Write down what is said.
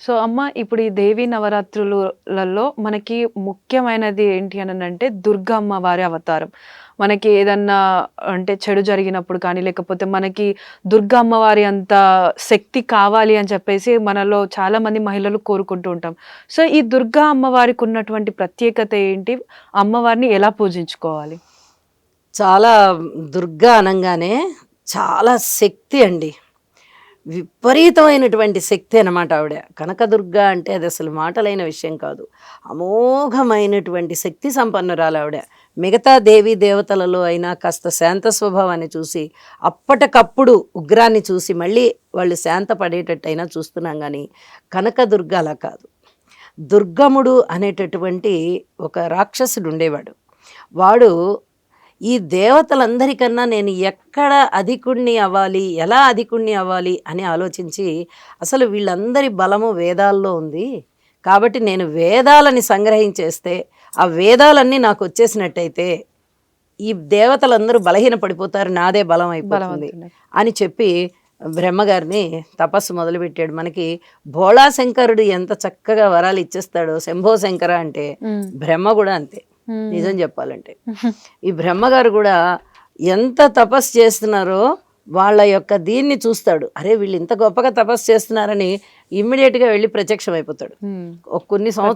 So అమ్మ ఇప్పుడు ఈ దేవి నవరాత్రులలో మనకి ముఖ్యమైనది ఏంటి అని అంటే దుర్గమ్మ వారి అవతారం. మనకి ఏదన్నా అంటే చెడు జరిగినప్పుడు కానీ లేకపోతే మనకి దుర్గా అమ్మవారి అంత శక్తి కావాలి అని చెప్పేసి మనలో చాలా మంది మహిళలు కోరుకుంటూ ఉంటాం. సో ఈ దుర్గా అమ్మవారికి ఉన్నటువంటి ప్రత్యేకత ఏంటి? అమ్మవారిని ఎలా పూజించుకోవాలి? చాలా దుర్గా అనంగానే చాలా శక్తి అండి. విపరీతమైనటువంటి శక్తి అన్నమాట ఆవిడ. కనకదుర్గ అంటే అది అసలు మాటలైన విషయం కాదు. అమోఘమైనటువంటి శక్తి సంపన్నురాలు ఆవిడ. మిగతా దేవీ దేవతలలో అయినా కాస్త శాంత స్వభావాన్ని చూసి అప్పటికప్పుడు ఉగ్రాన్ని చూసి మళ్ళీ వాళ్ళు శాంత పడేటట్టయినా చూస్తున్నాం, కానీ కనకదుర్గ అలా కాదు. దుర్గముడు అనేటటువంటి ఒక రాక్షసుడు ఉండేవాడు. వాడు ఈ దేవతలందరికన్నా నేను ఎక్కడ అధికుణ్ణి అవ్వాలి, ఎలా అధికుణ్ణి అవ్వాలి అని ఆలోచించి అసలు వీళ్ళందరి బలము వేదాల్లో ఉంది కాబట్టి నేను వేదాలని సంగ్రహించేస్తే ఆ వేదాలన్నీ నాకు వచ్చేసినట్టయితే ఈ దేవతలందరూ బలహీన పడిపోతారు, నాదే బలం అయిపోతుంది అని చెప్పి బ్రహ్మగారిని తపస్సు మొదలుపెట్టాడు. మనకి భోళా శంకరుడు ఎంత చక్కగా వరాలు ఇచ్చేస్తాడో శంభో శంకర అంటే బ్రహ్మ కూడా అంతే. నిజం చెప్పాలంటే ఈ బ్రహ్మగారు కూడా ఎంత తపస్సు చేస్తున్నారో వాళ్ళ యొక్క దీన్ని చూస్తాడు. అరే వీళ్ళు ఇంత గొప్పగా తపస్సు చేస్తున్నారని ఇమ్మీడియట్గా వెళ్ళి ప్రత్యక్షం అయిపోతాడు. కొన్ని సంవత్సరాలు